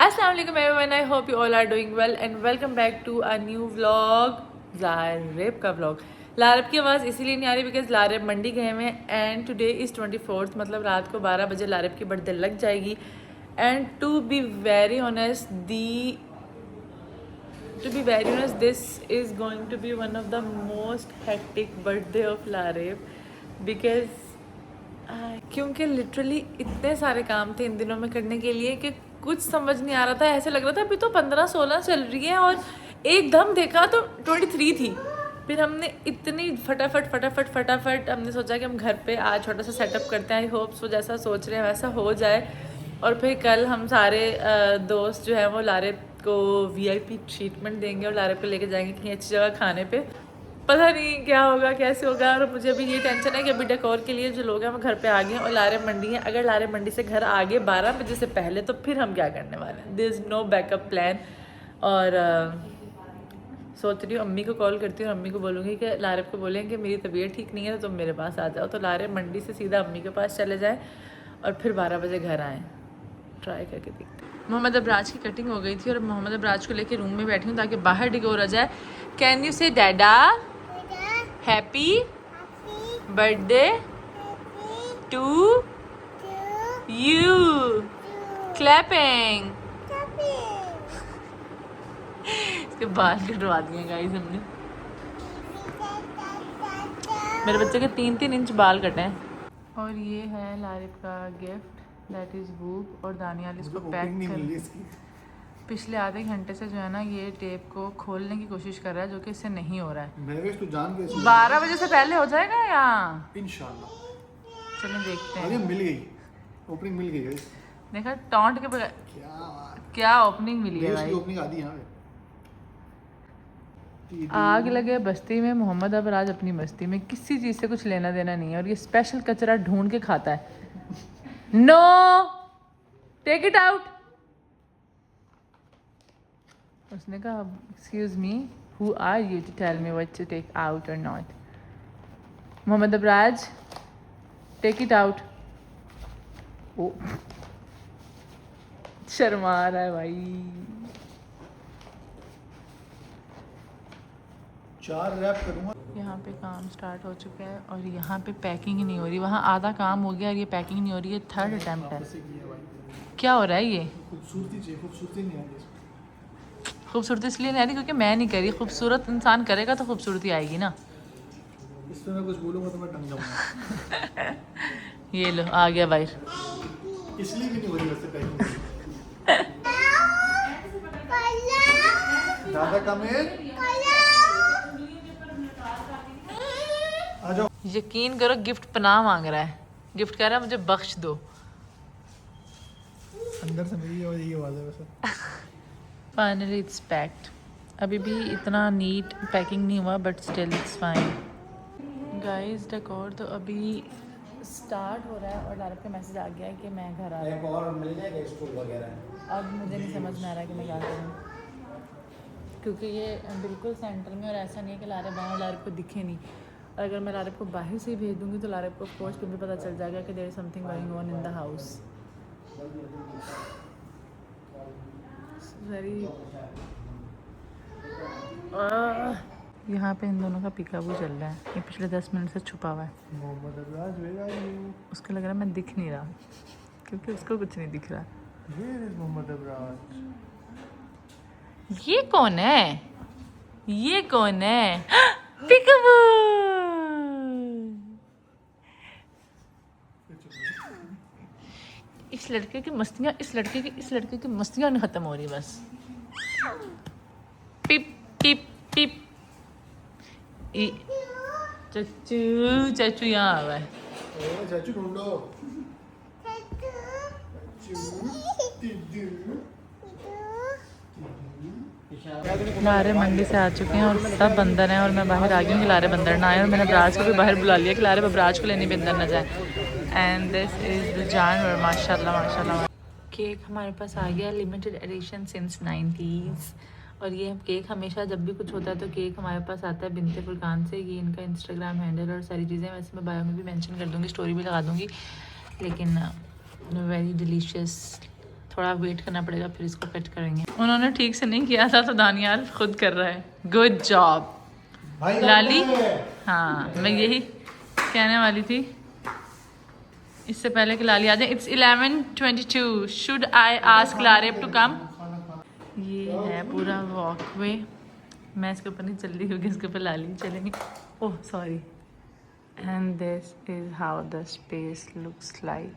Assalamu alaikum everyone, I hope you all are doing well and welcome back to a new vlog, Lareb का vlog। Lareb की आवाज़ इसीलिए नहीं आ रही बिकॉज लारेब मंडी गए हुए हैं एंड टुडे इज़ 24th, मतलब रात को 12 बजे लारेब की बर्थडे लग जाएगी। And to be very honest this is going to be one of the most hectic birthday of Laraib because क्योंकि लिटरली इतने सारे काम थे इन दिनों में करने के लिए कि कुछ समझ नहीं आ रहा था। ऐसे लग रहा था अभी तो 15-16 चल रही है और एकदम देखा तो 23 थी। फिर हमने इतनी फटाफट हमने सोचा कि हम घर पे आज छोटा सा सेटअप करते हैं। आई होप सो जैसा सोच रहे हैं वैसा हो जाए। और फिर कल हम सारे दोस्त जो हैं वो लारेब को VIP ट्रीटमेंट देंगे और लारेब को लेके जाएंगे कहीं अच्छी जगह खाने पे। पता नहीं क्या होगा कैसे होगा। और मुझे अभी ये टेंशन है कि अभी डेकोर के लिए जो लोग हैं वो घर पे आ गए हैं और लारेब मंडी है। अगर लारेब मंडी से घर आ गए 12 बजे से पहले तो फिर हम क्या करने वाले हैं। There is no backup plan. और सोच रही हूँ अम्मी को कॉल करती हूँ और अम्मी को बोलूँगी कि लारेब को बोलें कि मेरी तबीयत ठीक नहीं है तो तुम मेरे पास आ जाओ। तो लारेब मंडी से सीधा अम्मी के पास चले जाएँ और फिर 12 बजे घर आएँ। ट्राई करके देखते हैं। मोहम्मद अबराज की कटिंग हो गई थी और मोहम्मद अबराज को लेके रूम में बैठी हूँ ताकि बाहर डिकोर आ जाए। कैन यू से डैडा happy birthday to you clapping. इसके बाल कटवा दिए गाइस हमने। मेरे बच्चे के 3-3 इंच बाल कटे हैं। और ये है लारेब का गिफ्ट, दैट इज़ बुक। और दानियाल इसको पैक कर पिछले आधे घंटे से जो है ना ये टेप को खोलने की कोशिश कर रहा है जो कि इससे नहीं हो रहा है। तो जान के 12 बजे से पहले हो जाएगा या इंशाल्लाह। चलो देखते हैं। अरे मिल गई, ओपनिंग मिल गई गाइस। देखा टॉन्ट के बगैर क्या ओपनिंग मिली है भाई। ओपनिंग आती है। आग लगे बस्ती में मोहम्मद अबराज अपनी मस्ती में, किसी चीज़ से कुछ लेना देना नहीं है और ये स्पेशल कचरा ढूंढ के खाता है। No take it out. उसने कहा excuse me who are you to tell me what to take out और not. Mohammad Abraj take it out. ओ शर्मा रहा है भाई। 4 रैप करूंगा। यहाँ पे काम स्टार्ट हो चुका है और यहाँ पे पैकिंग ही नहीं हो रही। वहाँ आधा काम हो गया और ये पैकिंग नहीं हो रही है। 3rd अटेम्प्ट है। क्या हो रहा है ये? खूबसूरती चाहिए, खूबसूरती नहीं आ रही। खूबसूरती इसलिए नहीं आ रही क्योंकि मैं नहीं करी। खूबसूरत इंसान करेगा तो खूबसूरती आएगी ना। इस तरह कुछ बोलूँगा तो मैं टंग जाऊँगा। ये लो आ गया बाहर। इसलिए भी नहीं हो रही वैसे पैकिंग। दादा कम है। आ जाओ। यकीन करो गिफ्ट पनाह मांग रहा है। गिफ्ट कह रहा है मुझे बख्श दो। अंदर से मेरी और यही आवाज़ है वैसे। Finally it's packed. अभी भी इतना नीट पैकिंग नहीं हुआ but still it's fine. Guys decor तो अभी स्टार्ट हो रहा है और लारेब का मैसेज आ गया है कि मैं घर आ रहा हूँ। और मिल जाएगा स्टूल वगैरह। अब मुझे नहीं समझ में आ रहा है कि मैं क्या करूँ क्योंकि ये बिल्कुल सेंटर में और ऐसा नहीं है कि लारेब आए और लारेब को दिखे नहीं। और अगर मैं लारेब को बाहर से ही भेज दूँगी तो लारेब को ऑफ कोर्स फिर भी पता चल जाएगा कि there is something going on in the house. Very यहाँ पे इन दोनों का पिकाबू चल रहा है। ये पिछले 10 मिनट से छुपा हुआ है। Mohammad Abraz where are you? उसको लग रहा है मैं दिख नहीं रहा क्योंकि उसको कुछ नहीं दिख रहा। Where is Mohammad Abraz? ये कौन है? ये कौन है? पिकाबू। इस लड़के की मस्तियाँ इस लड़के की मस्तियाँ नहीं ख़त्म हो रही बस। पिप पिप पिप। चाचू यहाँ आ रहा है। चाचू ढूंढो। लारे मंडी से आ चुके हैं और सब अंदर हैं और मैं बाहर आ गई हूँ कि लारे बंदर ना आए। और मैंने अबराज को भी बाहर बुला लिया कि लारे अबराज को लेने भी अंदर ना जाए। एंड दिस इज़ द जानवर माशाल्लाह। केक हमारे पास आ गया, लिमिटेड एडिशन सिंस 90s। और ये केक हमेशा जब भी कुछ होता है तो केक हमारे पास आता है बिनते फुरकान से। ये इनका इंस्टाग्राम हैंडल और सारी चीज़ें वैसे मैं बायो में भी मेंशन कर दूँगी, स्टोरी भी लगा दूँगी। लेकिन वेरी डिलीशियस, थोड़ा वेट करना पड़ेगा, फिर इसको कट करेंगे। उन्होंने ठीक से नहीं किया था तो दानियाल खुद कर रहा है। गुड जॉब लाली। हाँ मैं यही कहने वाली थी इससे पहले कि लाली आ जाए। It's 11:22। Should I ask Laraib to come? ये है पूरा वॉकवे। मैं इसके ऊपर नहीं चल रही क्योंकि इसके ऊपर लाली चलेंगी। Oh sorry. And this is how the space looks like.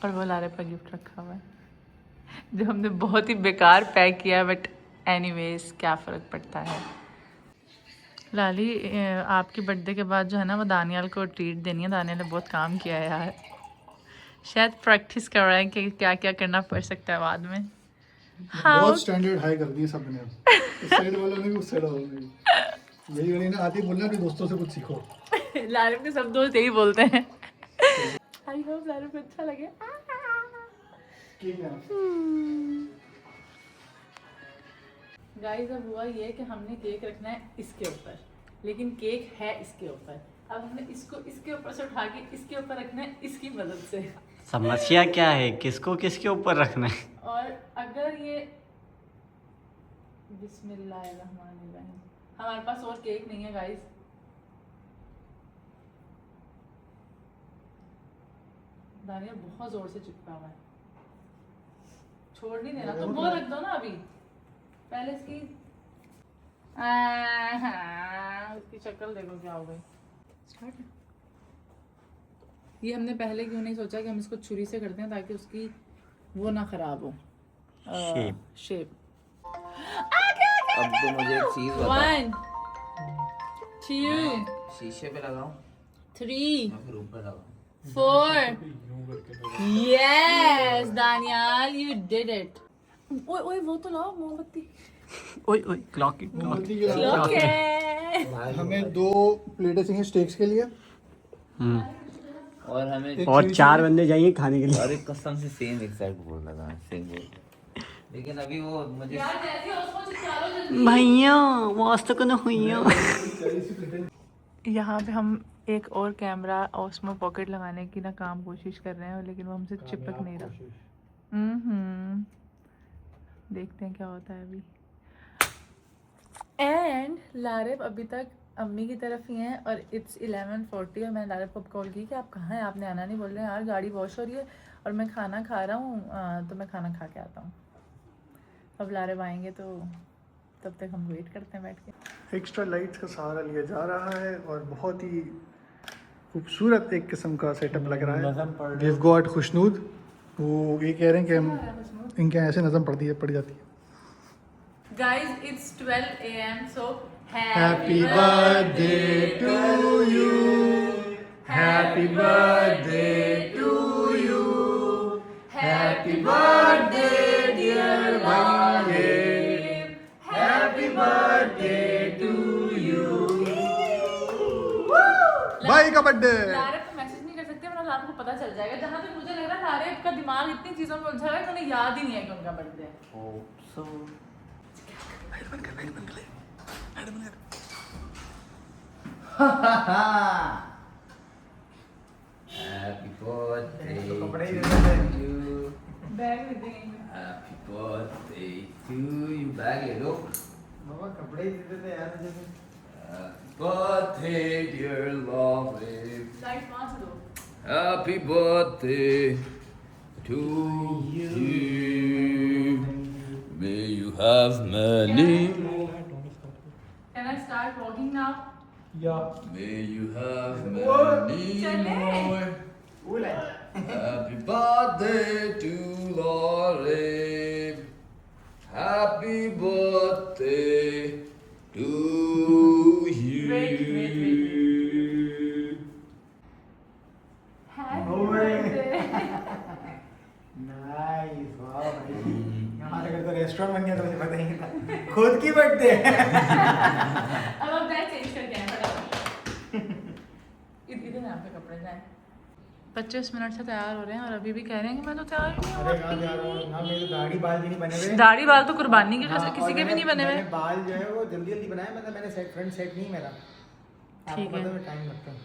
और वो लारेब का गिफ्ट रखा हुआ है जो हमने बहुत ही बेकार पैक किया है, बट एनीवेज क्या फ़र्क पड़ता है। लाली आपकी बर्थडे के बाद जो है ना वो दानियाल को ट्रीट देनी है। दानियाल ने बहुत काम किया है यार, शायद प्रैक्टिस कर रहे हैं कि क्या क्या करना पड़ सकता है बाद में। बहुत स्टैंडर्ड हाई कर दिए सबने। इस साइड वालों ने भी उस साइड वालों ने भी। यही वाली ना आती बोलना अपने दोस्तों से कुछ सीखो। लारिब के सब दोस्त यही बोलते हैं। आई होप लारिब को अच्छा लगे। गाइस अब हुआ ये कि हमने केक रखना है इसके ऊपर, लेकिन केक है इसके ऊपर। अब हमने इसको इसके ऊपर से उठा के इसके ऊपर रखना है इसकी मदद से। समस्या क्या है, किसको किसके ऊपर रखना है? और अगर ये बिस्मिल्लाहिर्रहमानिर्रहीम, हमारे पास और केक नहीं है गाइस। दानिया बहुत जोर से चिपका हुआ है, छोड़ नहीं देना। तुम वो रख दो ना अभी, पहले इसकी उसकी शक्ल देखो क्या हो गई। स्टार्ट। ये हमने पहले क्यों नहीं सोचा कि हम इसको छुरी से करते हैं ताकि उसकी वो ना खराब हो शेप। अब तो मुझे एक चीज बता। 1 2 शीशे पे लगाऊं 3 या फिर ऊपर लगाऊं? 4 yes Daniyal you did it. ओए ओए वो तो लाओ मोमबत्ती। ओए ओए क्लॉक मोमबत्ती की लगा। ओके हमें 2 प्लेटें चाहिए स्टेक्स के लिए। और हमें और 4 बंदे जाएंगे खाने के लिए। और एक कसम से सेम एग्जैक्ट बोल रहा था, सेम बोल। लेकिन अभी वो मुझे भैया वास्तव को ना हुईया। यहाँ पे हम एक और कैमरा और उसमें पॉकेट लगाने की ना काम कोशिश कर रहे हैं, लेकिन वो हमसे चिपक नहीं रहा। देखते हैं क्या होता है अभी। एंड लारेब अभी तक अम्मी की तरफ ही हैं और इट्स 11:40 और मैंने लारेब को कॉल की कि आप कहाँ हैं, आपने आना नहीं। बोल रहे हैं यार गाड़ी वॉश हो रही है और मैं खाना खा रहा हूँ, तो मैं खाना खा के आता हूँ। अब लारेब आएंगे तो तब तक हम वेट करते हैं बैठ के। एक्स्ट्रा लाइट्स का सहारा लिया जा रहा है और बहुत ही खूबसूरत एक किस्म का सेटअप लग रहा है। We have got Khushnood. वो ये कह रहे हैं कि हम इनके ऐसे नज़म पड़ जाती है। Guys, it's 12 AM, so Happy birthday to you. Happy birthday to you. Happy birthday dear Lareeb. Happy birthday to you. भाई का बर्थडे। लारेब को मैसेज नहीं कर सकते वरना लारेब को पता चल जाएगा। जहाँ तक मुझे लग रहा है लारेब का दिमाग इतनी चीज़ों में उलझा हुआ है कि उन्हें याद ही नहीं है कि उनका बर्थडे है। Happy birthday to you. Bag में देंगे। Happy birthday to you. Bag ले लो। बाबा कपड़े ही देते थे यार मुझे। Happy birthday dear Laraib. Light वहाँ से दो। Happy birthday to you. May you have many more. Can I start walking now? May you have many चले। more. Happy birthday to Lareeb. Happy birthday to you. Wait. Happy birthday. Nice, वाह भाई। हमारे घर तो restaurant बन गया तो मुझे पता ही नहीं था। खुद की बर्थडे। अब आप बैग चेंज करके आए फटाफट। इधर ना आपके कपड़े जाए। 25 मिनट से तैयार हो रहे हैं और अभी भी कह रहे हैं कि मैं तो तैयार ही नहीं अरे यार ना मेरे दाढ़ी बाल भी नहीं बने हुए। दाढ़ी बाल तो कुर्बानी के हाँ, किसी के भी नहीं बने हुए। मैंने बाल जो है वो जल्दी जल्दी बनाए, मतलब मैंने फ्रंट सेट नहीं मेरा। ठीक है। आपको पता है टाइम लगता है।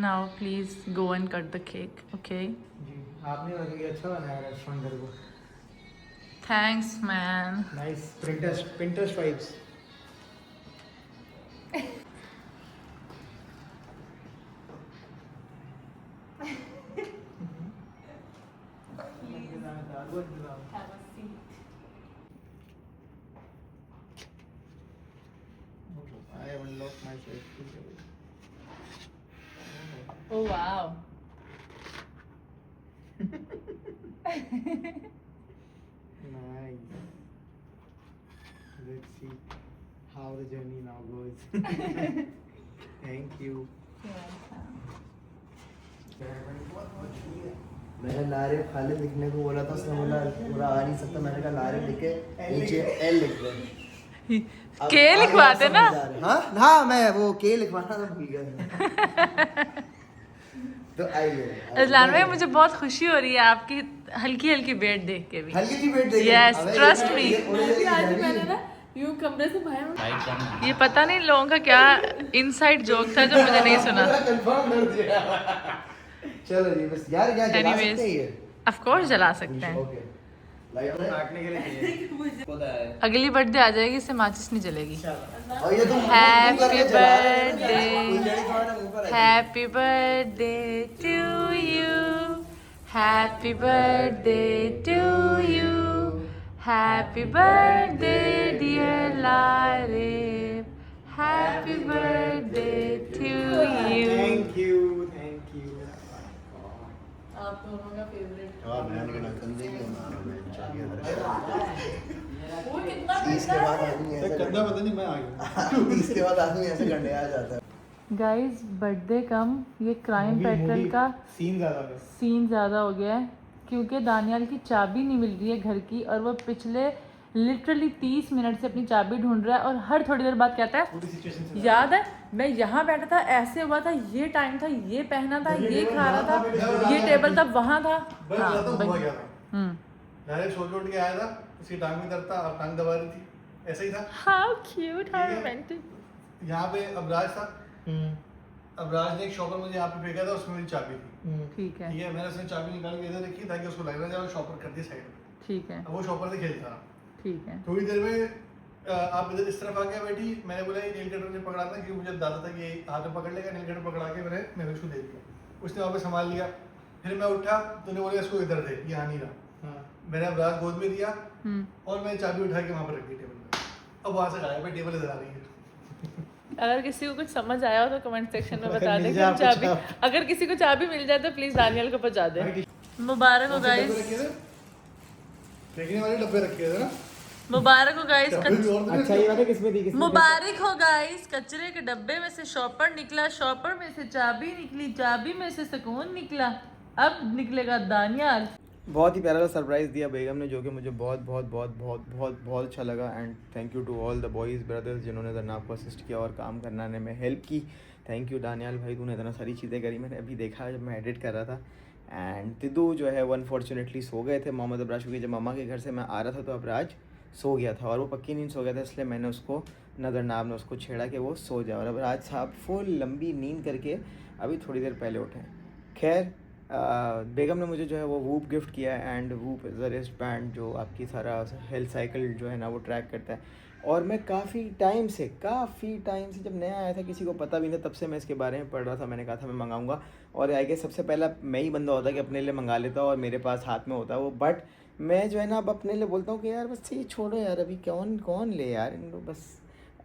Now please go and cut the cake, okay? जी आपने मतलब ये अच्छा बनाया रेस्टोरेंट घर को। Thanks man. Nice Pinterest vibes. I have unlocked myself. Oh wow. Nice. Let's see how the journey now goes. Thank you. मैंने लारे खालिद लिखने को बोला था, उसने बोला पूरा आ नहीं सकता। मैंने कहा लारे लिख के नीचे एल लिख दे। के लिखवाते ना। हाँ हाँ, मैं वो के लिखवाना तो भूल गया। तो आइए अजलान भाई, मुझे बहुत खुशी हो रही है आपकी हल्की हल्की बेट देख के भी। हल्की सी बेट देखिए। Yes, अबे trust ये- me. ये- आज मैंने ना यूं कमरे से बाहर, ये पता नहीं लोगों का क्या इनसाइड जोक था जो मुझे नहीं सुना। कंफर्म कर दिया। चलो जी, बस यार क्या जला Anyways, सकते हैं ये? ऑफ कोर्स जला सकते हैं। ओके लाइट है। काटने के लिए अगली बर्थडे आ जाएगी, इससे माचिस नहीं जलेगी। और ये तुम Happy करके जला रहे हो। birthday. कोई लड़ी तुम्हारे मुंह पर आई। Happy birthday to you. Happy birthday to you. Happy birthday dear Larif. Happy birthday to you. Thank you. आप दोनों का फेवरेट। और मैंने कहा कंधे की मारो मैं चाहिए। वो कितना 30 के बाद आदमी ऐसे कंधा पता नहीं, मैं आ गया। 30 के बाद आदमी ऐसे गंडे आ जाता है। गाइस, बर्थडे कम, ये क्राइम पेट्रोल का सीन ज्यादा है। सीन ज़्यादा हो गया है क्योंकि दानियाल की चाबी नहीं मिल रही है घर की, और वो पिछले लिटरली 30 मिनट से अपनी चाबी ढूंढ रहा है, और हर थोड़ी देर बाद कहता है याद है मैं यहाँ बैठा था, ऐसे हुआ था, ये टाइम था, ये पहना था, ये खा रहा था, ये टेबल था, वहाँ था। बस हाँ, बताता हूँ हुआ वही। क्या था। हम्म। डायरेक्ट सोच उठ के आया था, उसकी टांग में दर्द था और टांग दबा रही थी, ऐसा ही था। हाउ क्यूट, हाउ ठीक है। रोमांटिक। यहाँ पे अबराज था, अबराज ने एक शॉपर मुझे यहाँ पे फेंका था, उसमें मेरी चाबी थी। ठीक है, ठीक है, मैंने उसने चाबी निकाल के इधर रखी ताकि उसको लग ना जाए, और शॉपर कर दी साइड में। ठीक है, अब वो शॉपर से खेलता रहा। ठीक है। थोड़ी देर में आप इधर इस तरफ आके बैठी, मैंने बोला ये नील कटर ने पकड़ा था, क्योंकि मुझे अंदाजा था कि ये हाथ में पकड़ लेगा। नील कटर पकड़ा के मैंने उसको दे दिया, उसने वहाँ पे संभाल लिया। फिर मैं उठा तो ने बोला इसको इधर दे, यहाँ नहीं रहा। मैंने अबराज गोद में दिया और मैंने चाबी उठा के वहाँ पर रख दी टेबल पर। अब वहाँ से गायब है, टेबल इधर आ रही है। अगर किसी को कुछ समझ आया हो तो कमेंट सेक्शन में बता मिल दें। जाए आपको चाबी, चाबी। अगर किसी को चाबी मिल जाए तो प्लीज दानियल को पहुंचा दे। मुबारक हो डब्बे गाइस, रखे थे, फेंकने वाले डब्बे रखे थे ना। मुबारक हो गाइस। डब्बे भी और थे। अच्छा ये वाला किसमें दी? मुबारक हो गाइस, कचरे के डब्बे में से शॉपर निकला, शॉपर में से चाबी निकली, चाबी में से सुकून निकला, अब निकलेगा दानियाल। बहुत ही प्यारा सरप्राइज़ दिया बेगम ने, जो कि मुझे बहुत बहुत बहुत बहुत बहुत बहुत अच्छा लगा। And thank you to all the boys brothers जिन्होंने जन्नाब को असिस्ट किया और काम करने में हेल्प की। थैंक यू दानियाल भाई, तूने इतना सारी चीज़ें करी। मैंने अभी देखा जब मैं एडिट कर रहा था। एंड तिदू जो है वो अनफॉर्चुनेटली सो गए थे मोहम्मद अबराज, क्योंकि जब मम्मा के घर से मैं आ रहा था तो अबराज सो गया था और वो पक्की नींद सो गया था, इसलिए मैंने उसको नज़रनाब ने उसको छेड़ा कि वो सो जाए। और अबराज साहब फुल लंबी नींद करके अभी थोड़ी देर पहले उठे। खैर बेगम ने मुझे जो है वो वूप गिफ्ट किया है। And whoop is a wrist band जो आपकी सारा हेल्थ साइकिल जो है ना वो ट्रैक करता है। और मैं काफ़ी टाइम से जब नया आया था, किसी को पता भी नहीं, तब से मैं इसके बारे में पढ़ रहा था। मैंने कहा था मैं मंगाऊंगा, और आई गेस सबसे पहला मैं ही बंदा होता कि अपने लिए मंगा लेता और मेरे पास हाथ में होता वो। बट मैं जो है ना अब अपने लिए बोलता हूँ कि यार बस ये छोड़ो यार, अभी कौन ले यार, इनको बस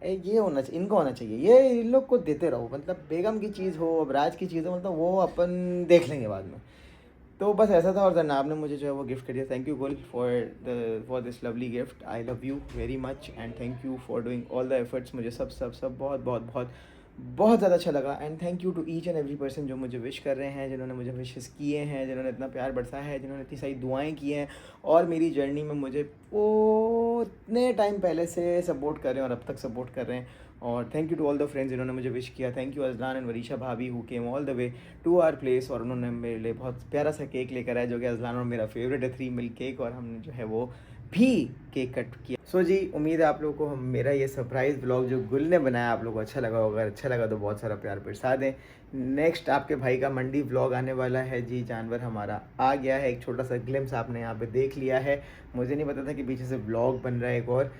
ये होना चाहिए, इनको होना चाहिए, ये इन लोग को देते रहो। मतलब बेगम की चीज़ हो, अबराज की चीज़ हो, मतलब वो अपन देख लेंगे बाद में। तो बस ऐसा था। और जनाब ने मुझे जो है वो गिफ्ट कर दिया। Thank you Gul for this lovely gift. I love you very much and thank you for doing all the efforts. मुझे सब बहुत ज़्यादा अच्छा लगा। And thank you to each and every person जो मुझे विश कर रहे हैं, जिन्होंने मुझे विशेस किए हैं, जिन्होंने इतना प्यार बरसाया है, जिन्होंने इतनी सारी दुआएं की हैं और मेरी जर्नी में मुझे वो इतने टाइम पहले से सपोर्ट कर रहे हैं और अब तक सपोर्ट कर रहे हैं। और thank you to all the friends जिन्होंने मुझे विश किया। Thank you Ajlan and Warisha भाभी who came all the way to our place, और उन्होंने मेरे लिए बहुत प्यारा सा केक लेकर आया, जो कि अजलान और मेरा फेवरेट है 3 मिल्क केक, और हमने जो है वो भी केक कट किया। सो जी, उम्मीद है आप लोगों को मेरा ये सरप्राइज़ ब्लॉग जो गुल ने बनाया आप लोगों को अच्छा लगा होगा। अगर अच्छा लगा तो बहुत सारा प्यार बरसा दें। नेक्स्ट आपके भाई का मंडी व्लॉग आने वाला है जी। जानवर हमारा आ गया है, एक छोटा सा ग्लिम्स आपने यहाँ पे देख लिया है। मुझे नहीं पता था कि पीछे से व्लॉग बन रहा है एक और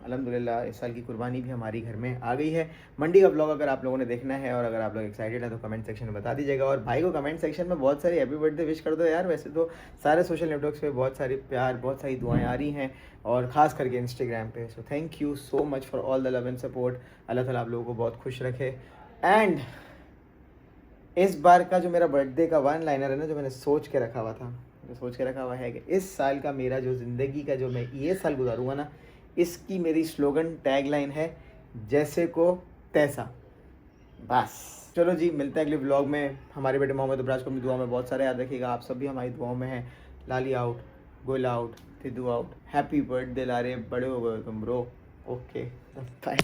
अल्हम्दुलिल्लाह इस साल की कुर्बानी भी हमारी घर में आ गई है। मंडी का व्लॉग अगर आप लोगों ने देखना है और अगर आप लोग एक्साइटेड हैं तो कमेंट सेक्शन में बता दीजिएगा। और भाई को कमेंट सेक्शन में बहुत सारी हैप्पी बर्थडे विश कर दो यार। वैसे तो सारे सोशल नेटवर्क्स पे बहुत सारी प्यार, बहुत सारी दुआएं आ रही हैं और ख़ास करके इंस्टाग्राम पे। So thank you so much for all the love and support. Allah ताला आप लोगों को बहुत खुश रखे। एंड इस बार का जो मेरा बर्थडे का वन लाइनर है ना, जो मैंने सोच के रखा हुआ था, जो सोच के रखा हुआ है कि इस साल का मेरा जो ज़िंदगी का जो मैं ये साल गुजारूंगा ना, इसकी मेरी स्लोगन टैगलाइन है जैसे को तैसा। बस चलो जी, मिलते हैं अगले व्लॉग में। हमारे बेटे मोहम्मद अबराज को अपनी दुआ में बहुत सारे याद रखिएगा। आप सब भी हमारी दुआओं में हैं। लाली आउट, गोल out, Sidhu out. Happy birthday लारे, बड़े हो गए तुम ब्रो। Okay bye.